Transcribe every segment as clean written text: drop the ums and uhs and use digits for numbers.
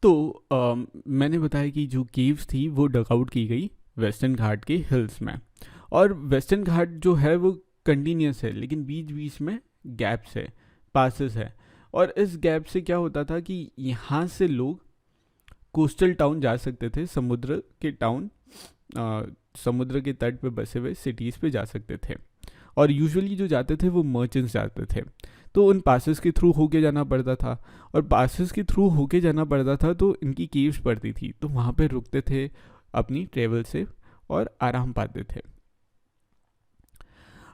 तो मैंने बताया कि जो केव्स थी वो डगआउट की गई वेस्टर्न घाट के हिल्स में। और वेस्टर्न घाट जो है वो कंटिन्यूस है, लेकिन बीच बीच में गैप्स है, पासेस है। और इस गैप से क्या होता था कि यहाँ से लोग कोस्टल टाउन जा सकते थे, समुद्र के टाउन, समुद्र के तट पे बसे हुए सिटीज़ पे जा सकते थे। और यूजुअली जो जाते थे वो मर्चेंट्स जाते थे, तो उन पासेस के थ्रू होके जाना पड़ता था। और पासेस के थ्रू होके जाना पड़ता था तो इनकी केव्स पड़ती थी, तो वहाँ पे रुकते थे अपनी ट्रेवल से और आराम पाते थे।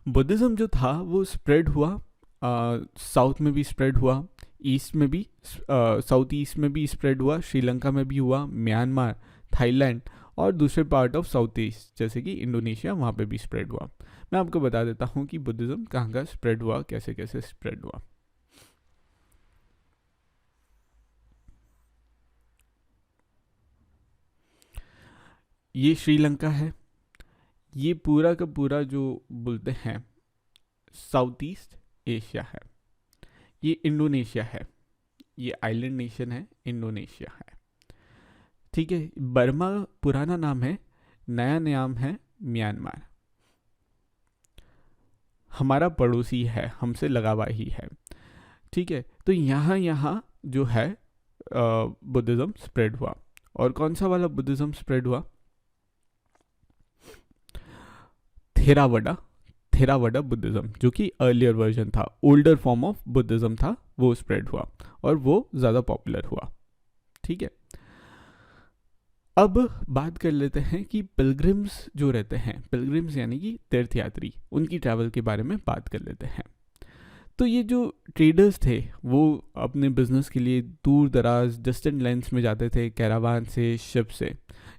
बुद्धिज़्म जो था वो स्प्रेड हुआ, साउथ में भी स्प्रेड हुआ, ईस्ट में भी, साउथ ईस्ट में भी स्प्रेड हुआ, श्रीलंका में भी हुआ, म्यांमार, थाईलैंड और दूसरे पार्ट ऑफ साउथ ईस्ट जैसे कि इंडोनेशिया, वहाँ पे भी स्प्रेड हुआ। मैं आपको बता देता हूँ कि बुद्धिज़्म कहाँ कहाँ स्प्रेड हुआ, कैसे कैसे स्प्रेड हुआ। ये श्रीलंका है, ये पूरा का पूरा जो बोलते हैं साउथ ईस्ट एशिया है। ये इंडोनेशिया है, ये आइलैंड नेशन है, इंडोनेशिया है। ठीक है, बर्मा पुराना नाम है, नया नाम है म्यांमार। हमारा पड़ोसी है, हमसे लगावा ही है। ठीक है, तो यहाँ यहाँ जो है बुद्धिज़्म स्प्रेड हुआ। और कौन सा वाला बुद्धिज़्म स्प्रेड हुआ? थेरावडा, थेरावडा बुद्धिज़्म, जो कि अर्लियर वर्जन था, ओल्डर फॉर्म ऑफ बुद्धिज़्म था, वो स्प्रेड हुआ और वो ज़्यादा पॉपुलर हुआ। ठीक है, अब बात कर लेते हैं कि पिलग्रिम्स जो रहते हैं, पिलग्रिम्स यानी कि तीर्थयात्री, उनकी ट्रैवल के बारे में बात कर लेते हैं। तो ये जो ट्रेडर्स थे वो अपने बिजनेस के लिए दूर दराज डिस्टेंट लैंड्स में जाते थे, कैरावान से, शिप से।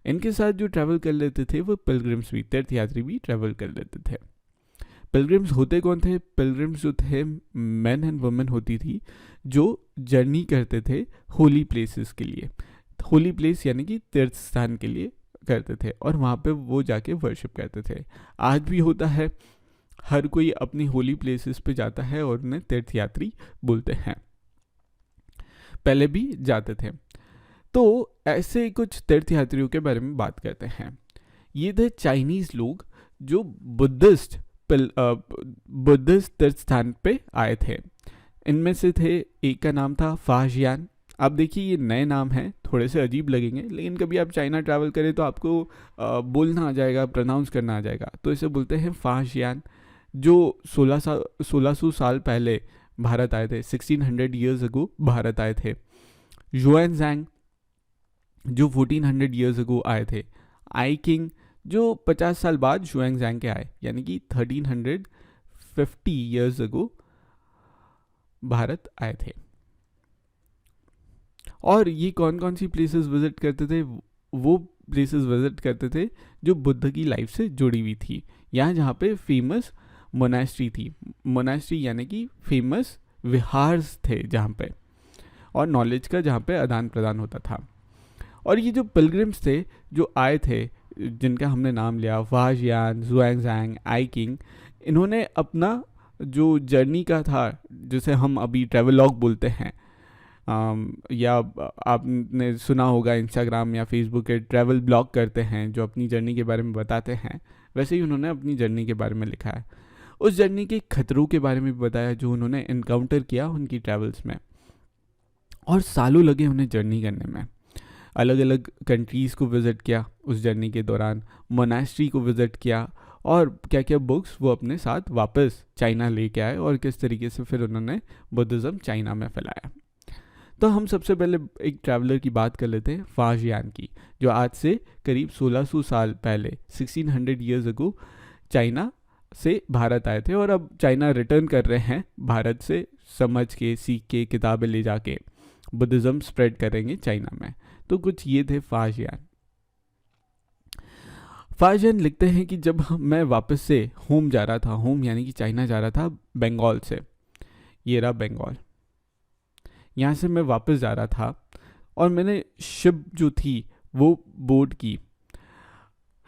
इनके साथ जो ट्रैवल कर लेते थे वो पिलग्रिम्स भी, तीर्थयात्री भी ट्रैवल कर लेते थे। पिलग्रिम्स होते कौन थे? पिलग्रिम्स जो थे मैन एंड वुमेन होती थी, जो जर्नी करते थे होली प्लेसेस के लिए। होली प्लेस यानी कि तीर्थ स्थान के लिए करते थे और वहाँ पे वो जाके वर्शिप करते थे। आज भी होता है, हर कोई अपनी होली प्लेसेस पे जाता है और उन्हें तीर्थयात्री बोलते हैं। पहले भी जाते थे। तो ऐसे कुछ तीर्थयात्रियों के बारे में बात करते हैं। ये थे चाइनीज लोग जो बुद्धिस्ट तीर्थ स्थान पे आए थे। इनमें से थे, एक का नाम था फाजियान। आप देखिए ये नए नाम हैं, थोड़े से अजीब लगेंगे, लेकिन कभी आप चाइना ट्रैवल करें तो आपको बोलना आ जाएगा, प्रोनाउंस करना आ जाएगा। तो इसे बोलते हैं फाजियान, जो 1600 साल पहले भारत आए थे, 1600 ईयर्स अगो भारत आए थे। जुएनजैंग जो 1400 ईयर्स अगो आए थे। आई किंग जो 50 साल बाद जुएनजैंग के आए, यानी कि 1350 ईयर्स अगो भारत आए थे। और ये कौन कौन सी प्लेसेस विजिट करते थे? वो प्लेसेस विजिट करते थे जो बुद्ध की लाइफ से जुड़ी हुई थी। यहाँ जहाँ पे फेमस मोनास्ट्री थी, मोनास्ट्री यानी कि फेमस विहार्स थे जहाँ पे, और नॉलेज का जहाँ पे आदान प्रदान होता था। और ये जो पिलग्रिम्स थे जो आए थे, जिनका हमने नाम लिया, वाजियान, जुएनजैंग, आई किंग, इन्होंने अपना जो जर्नी का था, जिसे हम अभी ट्रेवलॉग बोलते हैं, या आपने सुना होगा इंस्टाग्राम या फेसबुक के ट्रैवल ब्लॉग करते हैं जो अपनी जर्नी के बारे में बताते हैं, वैसे ही उन्होंने अपनी जर्नी के बारे में लिखा है। उस जर्नी के खतरों के बारे में भी बताया जो उन्होंने इनकाउंटर किया उनकी ट्रैवल्स में, और सालों लगे उन्हें जर्नी करने में। अलग अलग कंट्रीज़ को विज़िट किया उस जर्नी के दौरान, मोनास्ट्री को विज़िट किया, और क्या क्या बुक्स वो अपने साथ वापस चाइना लेके आए, और किस तरीके से फिर उन्होंने बुद्धिज़्म चाइना में फैलाया। तो हम सबसे पहले एक ट्रैवलर की बात कर लेते हैं, फाजियान की, जो आज से करीब 1600 साल पहले, 1600 ईयर्स अगो चाइना से भारत आए थे, और अब चाइना रिटर्न कर रहे हैं भारत से, समझ के, सीख के, किताबें ले जाके बुद्धिज़्म स्प्रेड करेंगे चाइना में। तो कुछ ये थे फाजियान। फाजियान लिखते हैं कि जब मैं वापस से होम जा रहा था, होम यानी कि चाइना जा रहा था बंगाल से, ये रहा बंगाल, यहाँ से मैं वापस जा रहा था, और मैंने शिप जो थी वो बोर्ड की,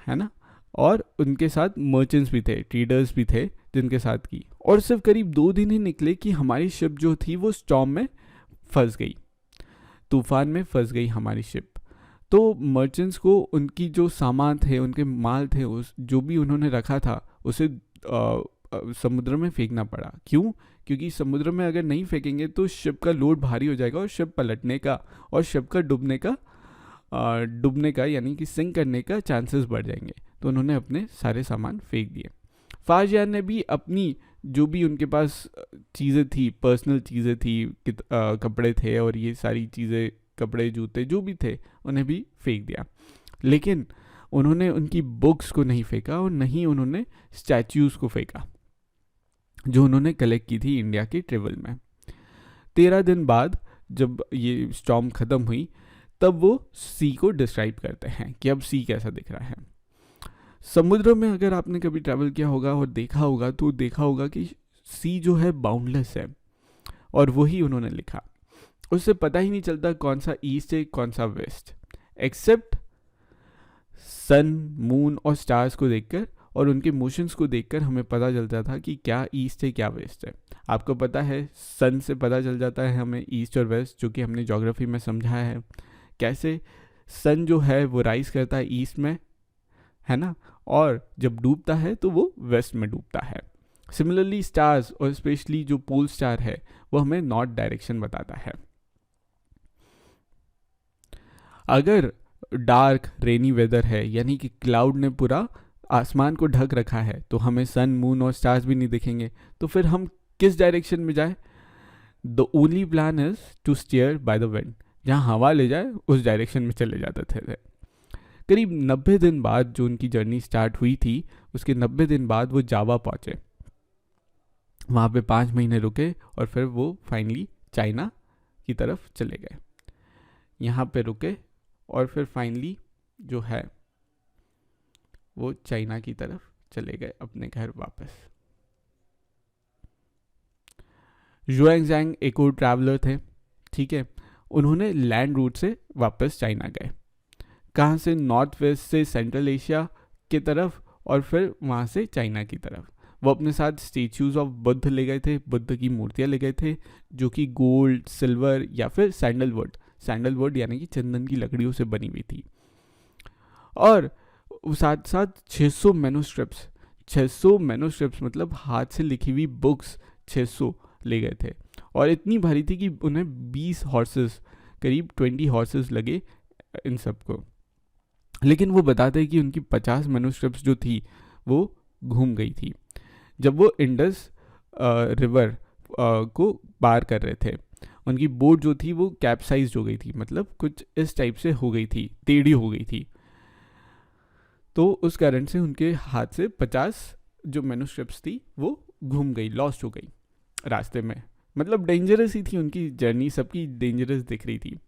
है ना, और उनके साथ मर्चेंट्स भी थे, ट्रेडर्स भी थे जिनके साथ की, और सिर्फ करीब 2 दिन ही निकले कि हमारी शिप जो थी वो स्टॉर्म में फंस गई। तूफान में फंस गई हमारी शिप। तो मर्चेंट्स को उनकी जो सामान थे, उनके माल थे, उस जो भी उन्होंने रखा था उसे समुद्र में फेंकना पड़ा। क्यों? क्योंकि समुद्र में अगर नहीं फेंकेंगे तो शिप का लोड भारी हो जाएगा और शिप पलटने का और शिप का डूबने का यानी कि सिंक करने का चांसेस बढ़ जाएंगे। तो उन्होंने अपने सारे सामान फेंक दिए। फाजियान ने भी अपनी जो भी उनके पास चीज़ें थी, पर्सनल चीज़ें थी, कपड़े थे और ये सारी चीज़ें, कपड़े जूते जो भी थे, उन्हें भी फेंक दिया। लेकिन उन्होंने उनकी बुक्स को नहीं फेंका और नहीं उन्होंने स्टैच्यूज़ को फेंका जो उन्होंने कलेक्ट की थी इंडिया के ट्रेवल में। 13 दिन बाद जब ये स्टॉर्म ख़त्म हुई तब वो सी को डिस्क्राइब करते हैं कि अब सी कैसा दिख रहा है। समुद्र में अगर आपने कभी ट्रैवल किया होगा और देखा होगा तो देखा होगा कि सी जो है बाउंडलेस है, और वही उन्होंने लिखा। उससे पता ही नहीं चलता कौन सा ईस्ट है कौन सा वेस्ट, एक्सेप्ट सन, मून और स्टार्स को देखकर और उनके मोशंस को देखकर हमें पता चलता था कि क्या ईस्ट है क्या वेस्ट है। आपको पता है सन से पता चल जाता है हमें ईस्ट और वेस्ट, जो कि हमने ज्योग्राफी में समझा है कैसे सन जो है वो राइज करता है ईस्ट में, है ना, और जब डूबता है तो वो वेस्ट में डूबता है। सिमिलरली स्टार्स और स्पेशली जो पोल स्टार है वो हमें नॉर्थ डायरेक्शन बताता है। अगर डार्क रेनी वेदर है यानी कि क्लाउड ने पूरा आसमान को ढक रखा है तो हमें सन, मून और स्टार्स भी नहीं दिखेंगे। तो फिर हम किस डायरेक्शन में जाए? The only plan is to steer by the wind, जहाँ हवा ले जाए उस डायरेक्शन में चले जाते थे। करीब 90 दिन बाद जो उनकी जर्नी स्टार्ट हुई थी, उसके 90 दिन बाद वो जावा पहुँचे। वहाँ पे 5 महीने रुके और फिर वो फाइनली चाइना की तरफ चले गए। यहाँ पे रुके और फिर फाइनली जो है वो चाइना की तरफ चले गए अपने घर वापस। ज़ुआंगज़ैंग एक और ट्रैवलर थे, ठीक है। उन्होंने लैंड रूट से वापस चाइना गए। कहाँ से? नॉर्थ वेस्ट से सेंट्रल एशिया की तरफ और फिर वहाँ से चाइना की तरफ। वो अपने साथ स्टेच्यूज ऑफ बुद्ध ले गए थे, बुद्ध की मूर्तियाँ ले गए थे जो कि गोल्ड, सिल्वर या फिर सैंडलवुड यानी कि चंदन की लकड़ियों से बनी हुई थी। और साथ साथ 600 मैनूस्क्रिप्ट्स मतलब हाथ से लिखी हुई बुक्स 600 ले गए थे। और इतनी भारी थी कि उन्हें 20 हॉर्सेस, करीब 20 हॉर्सेस लगे इन सबको। लेकिन वो बताते हैं कि उनकी 50 मैनूस्क्रिप्ट्स जो थी वो घूम गई थी जब वो इंडस रिवर को पार कर रहे थे। उनकी बोट जो थी वो कैप्साइज हो गई थी, मतलब कुछ इस टाइप से हो गई थी, टेढ़ी हो गई थी। तो उस कारण से उनके हाथ से 50 जो मैनूस्क्रिप्ट्स थी वो घूम गई, लॉस्ट हो गई रास्ते में। मतलब डेंजरस ही थी उनकी जर्नी, सबकी डेंजरस दिख रही थी।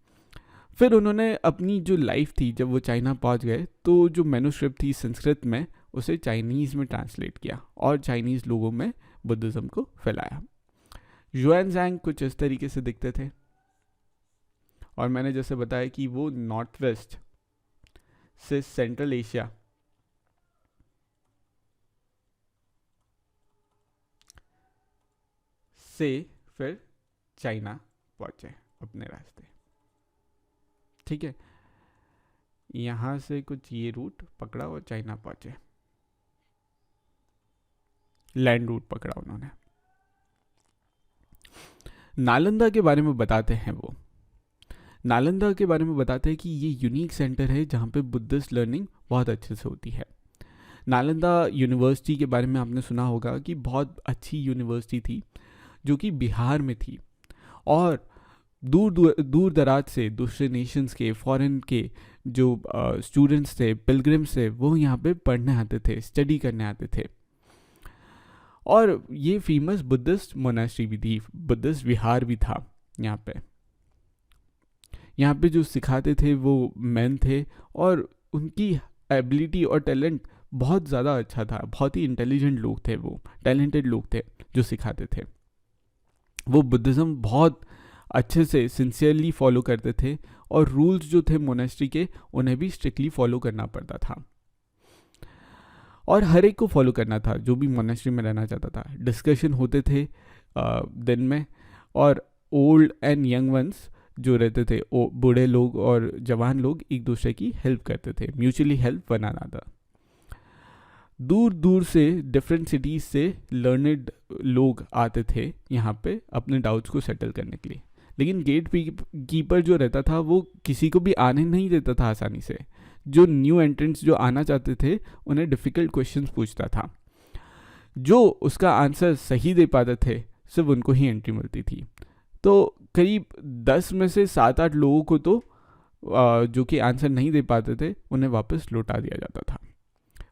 फिर उन्होंने अपनी जो लाइफ थी, जब वो चाइना पहुंच गए तो जो मैनूस्क्रिप्ट थी संस्कृत में, उसे चाइनीज़ में ट्रांसलेट किया और चाइनीज़ लोगों में बुद्धिज़्म को फैलाया। ज़ुआंगज़ैंग कुछ इस तरीके से दिखते थे। और मैंने जैसे बताया कि वो नॉर्थ वेस्ट से सेंट्रल एशिया से फिर चाइना पहुंचे अपने रास्ते, ठीक है। यहाँ से कुछ ये रूट पकड़ा और चाइना पहुंचे, लैंड रूट पकड़ा उन्होंने। नालंदा के बारे में बताते हैं वो। नालंदा के बारे में बताते हैं कि ये यूनिक सेंटर है जहाँ पे बुद्धिस्ट लर्निंग बहुत अच्छे से होती है। नालंदा यूनिवर्सिटी के बारे में आपने सुना होगा कि बहुत अच्छी यूनिवर्सिटी थी जो कि बिहार में थी, और दूर दराज से दूसरे नेशंस के, फॉरेन के जो स्टूडेंट्स थे, पिलग्रिम्स थे, वो यहाँ पे पढ़ने आते थे, स्टडी करने आते थे। और ये फेमस बुद्धिस्ट मोनास्ट्री भी थी, बुद्धिस्ट विहार भी था यहाँ पे। यहाँ पे जो सिखाते थे वो मैन थे और उनकी एबिलिटी और टैलेंट बहुत ज़्यादा अच्छा था। बहुत ही इंटेलिजेंट लोग थे, वो टैलेंटेड लोग थे जो सिखाते थे। वो बुद्धिज़्म बहुत अच्छे से सिंसियरली फॉलो करते थे और रूल्स जो थे मोनेस्ट्री के उन्हें भी स्ट्रिक्टली फॉलो करना पड़ता था और हर एक को फॉलो करना था जो भी मोनेस्ट्री में रहना चाहता था। डिस्कशन होते थे दिन में और ओल्ड एंड यंग वंस जो रहते थे वो बूढ़े लोग और जवान लोग एक दूसरे की हेल्प करते थे, म्यूचुअली हेल्प बनाना था। दूर दूर से डिफरेंट सिटीज़ से लर्नड लोग आते थे यहाँ पे अपने डाउट्स को सेटल करने के लिए, लेकिन गेट कीपर जो रहता था वो किसी को भी आने नहीं देता था आसानी से। जो न्यू एंट्रेंट्स जो आना चाहते थे उन्हें डिफ़िकल्ट क्वेश्चंस पूछता था, जो उसका आंसर सही दे पाते थे सिर्फ उनको ही एंट्री मिलती थी। तो करीब 10 में से 7-8 लोगों को तो जो कि आंसर नहीं दे पाते थे उन्हें वापस लौटा दिया जाता था।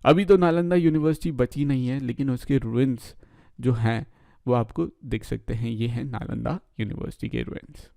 अभी तो नालंदा यूनिवर्सिटी बची नहीं है, लेकिन उसके रुइंस जो हैं वो आपको दिख सकते हैं। ये हैं नालंदा यूनिवर्सिटी के रुइंस।